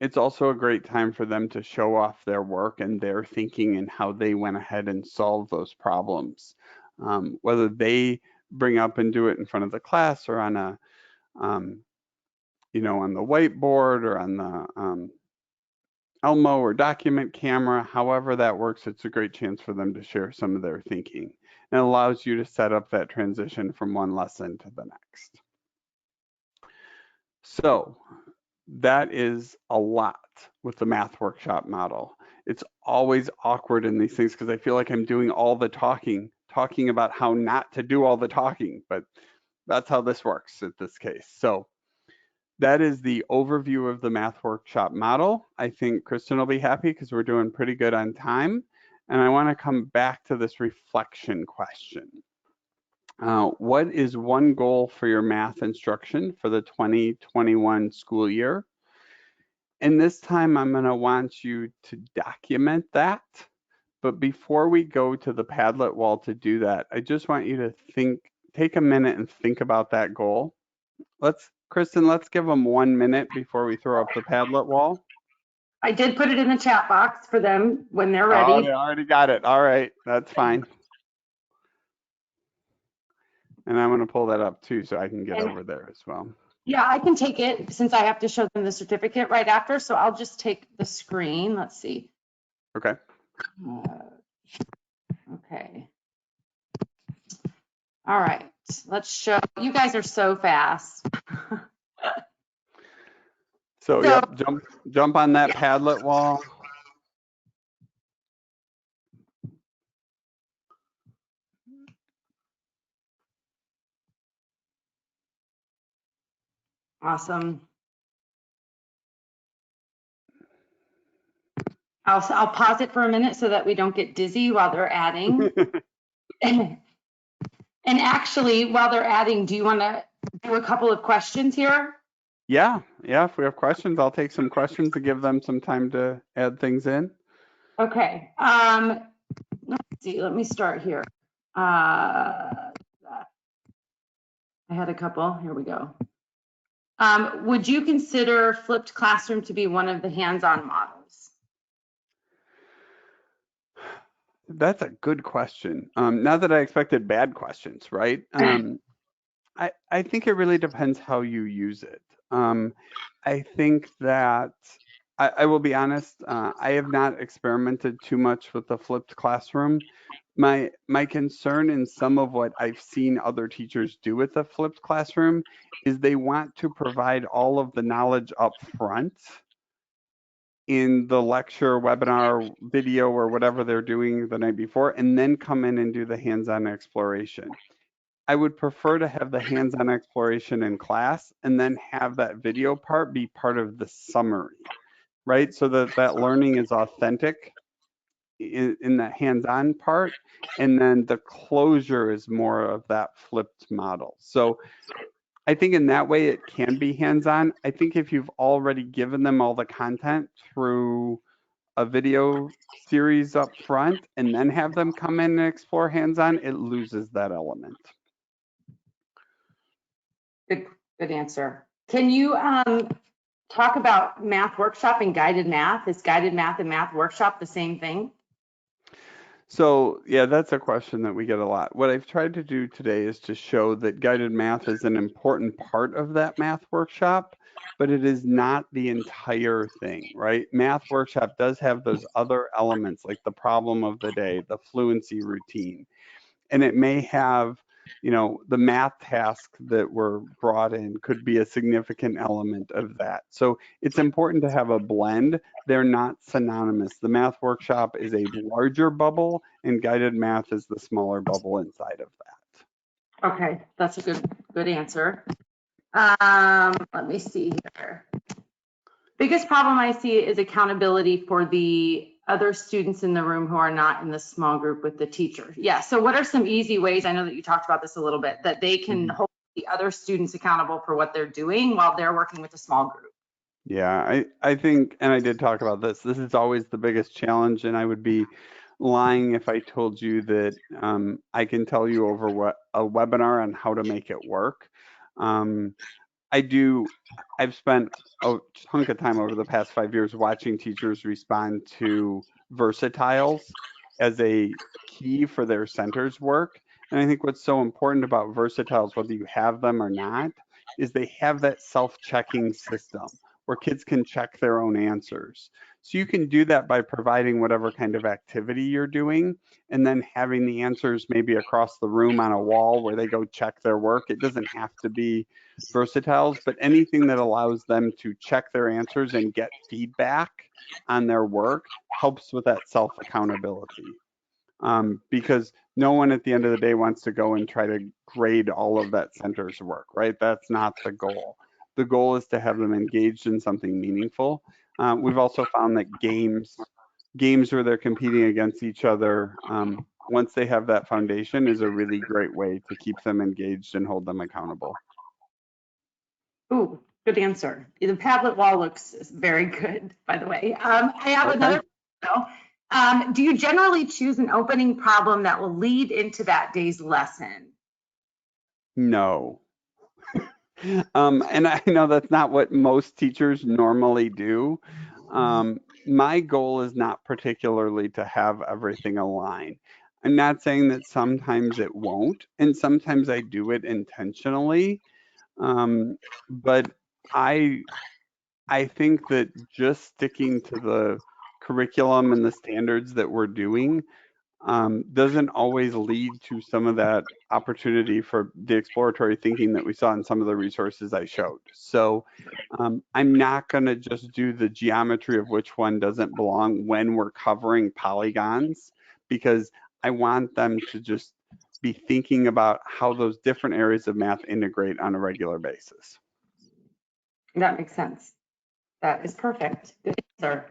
it's also a great time for them to show off their work and their thinking and how they went ahead and solved those problems. Whether they bring up and do it in front of the class or on a, on the whiteboard or on the Elmo or document camera, however that works, it's a great chance for them to share some of their thinking. And it allows you to set up that transition from one lesson to the next. So that is a lot with the math workshop model. It's always awkward in these things because I feel like I'm doing all the talking about how not to do all the talking, but that's how this works in this case. So that is the overview of the math workshop model. I think Kristen will be happy because we're doing pretty good on time. And I want to come back to this reflection question. What is one goal for your math instruction for the 2021 school year? And this time I'm going to want you to document that. But before we go to the Padlet wall to do that, I just want you to take a minute and think about that goal. Kristen, let's give them 1 minute before we throw up the Padlet wall. I did put it in the chat box for them when they're ready. Oh, they already got it. All right, that's fine. And I'm going to pull that up too so I can get over there as well. Yeah, I can take it since I have to show them the certificate right after. So I'll just take the screen. Let's see. Okay. Okay. All right. Let's show. You guys are so fast. So yep, jump on that Padlet wall. Awesome. I'll pause it for a minute so that we don't get dizzy while they're adding. And actually, while they're adding, do you want to do a couple of questions here? Yeah. If we have questions, I'll take some questions to give them some time to add things in. Okay. Let's see. Let me start here. I had a couple. Here we go. Would you consider flipped classroom to be one of the hands-on models? That's a good question. Not that I expected bad questions, right? I think it really depends how you use it. I think that I will be honest. I have not experimented too much with the flipped classroom. My concern in some of what I've seen other teachers do with the flipped classroom is they want to provide all of the knowledge up front in the lecture, webinar, video, or whatever they're doing the night before, and then come in and do the hands-on exploration. I would prefer to have the hands-on exploration in class and then have that video part be part of the summary, right? So that learning is authentic in the hands-on part, and then the closure is more of that flipped model. So I think in that way it can be hands-on. I think if you've already given them all the content through a video series up front and then have them come in and explore hands-on, it loses that element. Good answer. Can you talk about math workshop and guided math? Is guided math and math workshop the same thing? So yeah, that's a question that we get a lot. What I've tried to do today is to show that guided math is an important part of that math workshop, but it is not the entire thing, right? Math workshop does have those other elements like the problem of the day, the fluency routine, and it may have, the math tasks that were brought in could be a significant element of that. So it's important to have a blend. They're not synonymous. The math workshop is a larger bubble and guided math is the smaller bubble inside of that. Okay, that's a good answer. Let me see here. Biggest problem I see is accountability for the other students in the room who are not in the small group with the teacher. Yeah, so what are some easy ways, I know that you talked about this a little bit, that they can hold the other students accountable for what they're doing while they're working with a small group? Yeah, I think, and I did talk about this. This is always the biggest challenge, and I would be lying if I told you that I can tell you over what a webinar on how to make it work. Um, I do. I've spent a chunk of time over the past 5 years watching teachers respond to versatiles as a key for their centers work. And I think what's so important about versatiles, whether you have them or not, is they have that self-checking system where kids can check their own answers. So you can do that by providing whatever kind of activity you're doing and then having the answers maybe across the room on a wall where they go check their work. It doesn't have to be versatiles, but anything that allows them to check their answers and get feedback on their work helps with that self accountability. Because no one at the end of the day wants to go and try to grade all of that center's work, right? That's not the goal. The goal is to have them engaged in something meaningful. We've also found that games where they're competing against each other, once they have that foundation, is a really great way to keep them engaged and hold them accountable. Ooh, good answer. The Padlet wall looks very good, by the way. I have Okay. another. Do you generally choose an opening problem that will lead into that day's lesson? No. And I know that's not what most teachers normally do. My goal is not particularly to have everything align. I'm not saying that sometimes it won't, and sometimes I do it intentionally. But I I think that just sticking to the curriculum and the standards that we're doing doesn't always lead to some of that opportunity for the exploratory thinking that we saw in some of the resources I showed. So I'm not going to just do the geometry of which one doesn't belong when we're covering polygons, because I want them to just be thinking about how those different areas of math integrate on a regular basis. That makes sense. That is perfect. Good answer.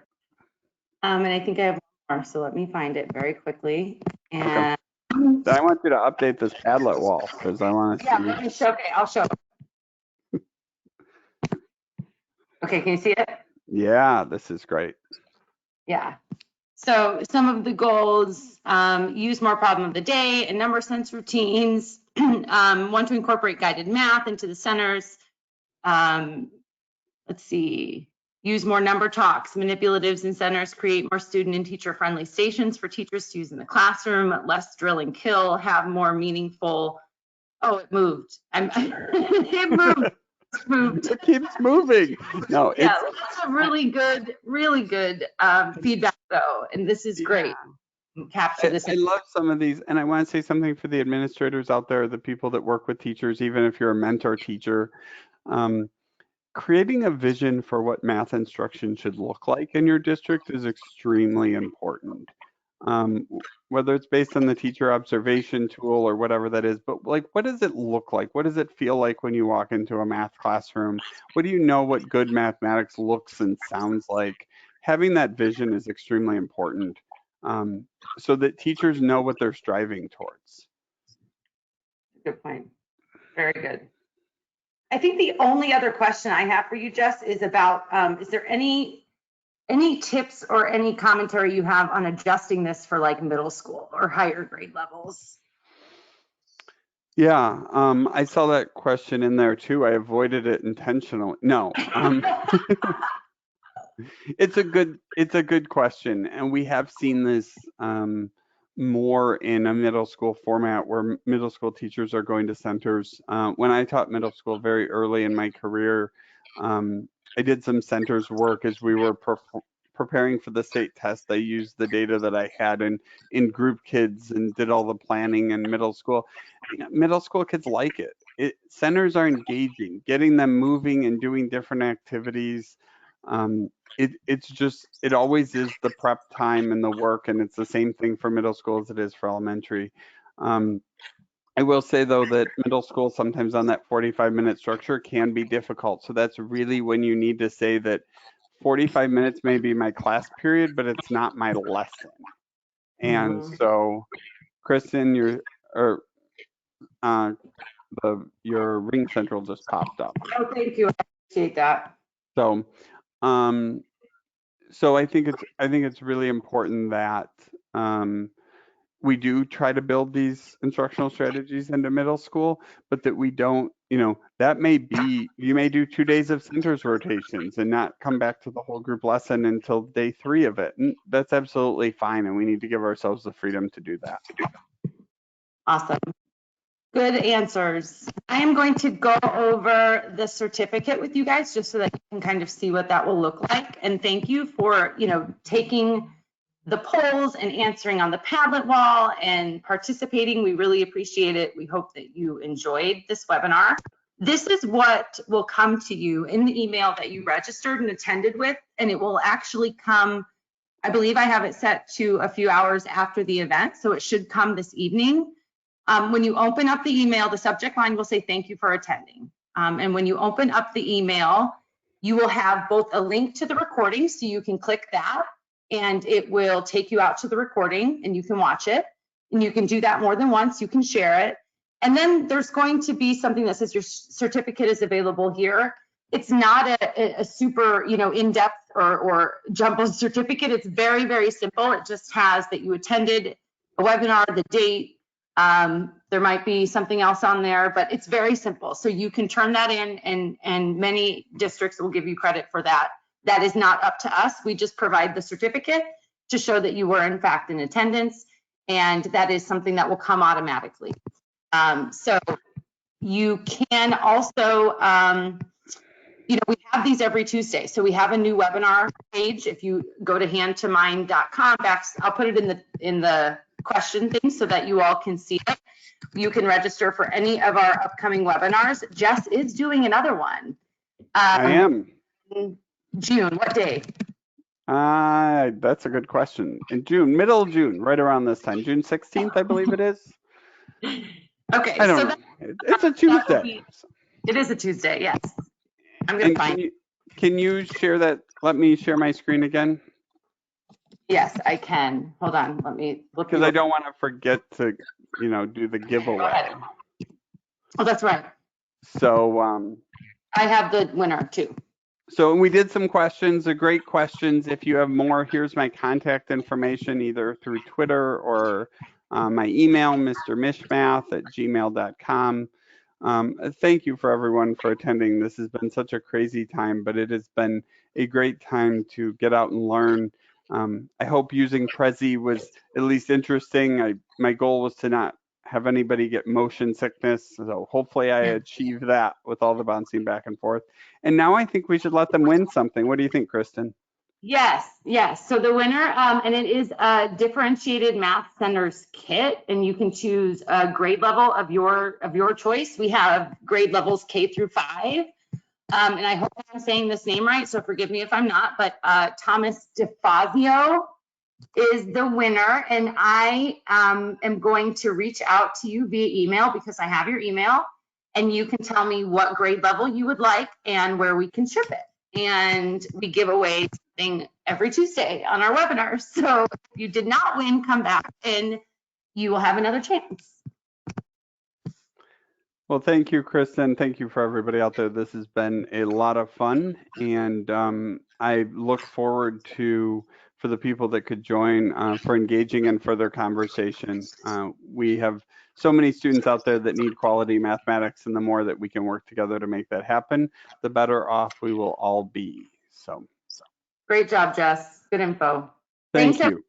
And I think I have one more, so let me find it very quickly. Okay. And So I want you to update this Padlet wall because I want to yeah, see. let me show. Okay, I'll show. Okay, can you see it? Yeah, this is great. Yeah. So some of the goals, use more problem of the day and number sense routines, want to incorporate guided math into the centers. Let's see, use more number talks, manipulatives in centers, create more student and teacher friendly stations for teachers to use in the classroom, less drill and kill, have more meaningful. Oh, it moved. It moved. Moved. It keeps moving. No, Yeah, it's that's a really good feedback though, and this is great. Capture this. I love some of these, and I want to say something for the administrators out there, the people that work with teachers, even if you're a mentor teacher. Um, Creating a vision for what math instruction should look like in your district is extremely important. Whether it's based on the teacher observation tool or whatever that is, but like, what does it look like? What does it feel like when you walk into a math classroom? What do you know what good mathematics looks and sounds like? Having that vision is extremely important, um, so that teachers know what they're striving towards. Good point. Very good. I think the only other question I have for you, Jess, is about, is there any tips or any commentary you have on adjusting this for like middle school or higher grade levels? Yeah, I saw that question in there too. I avoided it intentionally. No, it's a good question, and we have seen this more in a middle school format where middle school teachers are going to centers. When I taught middle school very early in my career, I did some centers work as we were preparing for the state test. I used the data that I had in group kids and did all the planning in middle school. You know, middle school kids like it. Centers are engaging, getting them moving and doing different activities. Um, it's just it always is the prep time and the work, and it's the same thing for middle school as it is for elementary. Um, I will say though that middle school sometimes on that 45-minute structure can be difficult. So that's really when you need to say that 45 minutes may be my class period, but it's not my lesson. And Mhm. so, Kristen, or uh, your ring central just popped up. Oh, thank you. I appreciate that. So, um, so I think it's really important that we do try to build these instructional strategies into middle school, but that we don't, that may be, you may do 2 days of centers rotations and not come back to the whole group lesson until day 3 of it. And that's absolutely fine. And we need to give ourselves the freedom to do that. Awesome. Good answers. I am going to go over the certificate with you guys just so that you can kind of see what that will look like. And thank you for, taking the polls and answering on the Padlet wall and participating. We really appreciate it. We hope that you enjoyed this webinar. This is what will come to you in the email that you registered and attended with, and it will actually come, I believe I have it set to a few hours after the event, so it should come this evening. When you open up the email, the subject line will say, "Thank you for attending." And when you open up the email, you will have both a link to the recording, so you can click that, and it will take you out to the recording, and you can watch it. And you can do that more than once. You can share it. And then there's going to be something that says your certificate is available here. It's not a super, in-depth or jumbo certificate. It's very, very simple. It just has that you attended a webinar, the date. There might be something else on there, but it's very simple. So you can turn that in, and many districts will give you credit for that. That is not up to us. We just provide the certificate to show that you were in fact in attendance, and that is something that will come automatically. So you can also, we have these every Tuesday. So we have a new webinar page. If you go to hand2mind.com, I'll put it in the question thing so that you all can see it. You can register for any of our upcoming webinars. Jess is doing another one. I am. June, what day? That's a good question. In June, middle of June, right around this time, June 16th, I believe it is. Okay, I don't know. It's a Tuesday. It is a Tuesday, yes. I'm gonna find. Can you share that? Let me share my screen again. Yes, I can. Hold on, let me look. Because I don't want to forget to, do the giveaway. Oh, that's right. So I have the winner too. So we did some questions, great questions. If you have more, here's my contact information, either through Twitter or my email, mrmishmath@gmail.com. Thank you for everyone for attending. This has been such a crazy time, but it has been a great time to get out and learn. I hope using Prezi was at least interesting. My goal was to not have anybody get motion sickness, so hopefully I achieved that with all the bouncing back and forth. And now I think we should let them win something. What do you think, Kristen? Yes. So the winner, and it is a differentiated math centers kit, and you can choose a grade level of your choice. We have grade levels K through 5. And I hope I'm saying this name right, so forgive me if I'm not, but Thomas DeFazio is the winner, and I am going to reach out to you via email because I have your email, and you can tell me what grade level you would like and where we can ship it. And we give away something every Tuesday on our webinars. So if you did not win, come back and you will have another chance. Well, thank you, Kristen. Thank you for everybody out there. This has been a lot of fun, and I look forward to, for the people that could join, for engaging in further conversation. We have so many students out there that need quality mathematics, and the more that we can work together to make that happen, the better off we will all be. So great job, Jess. Good info. Thank you.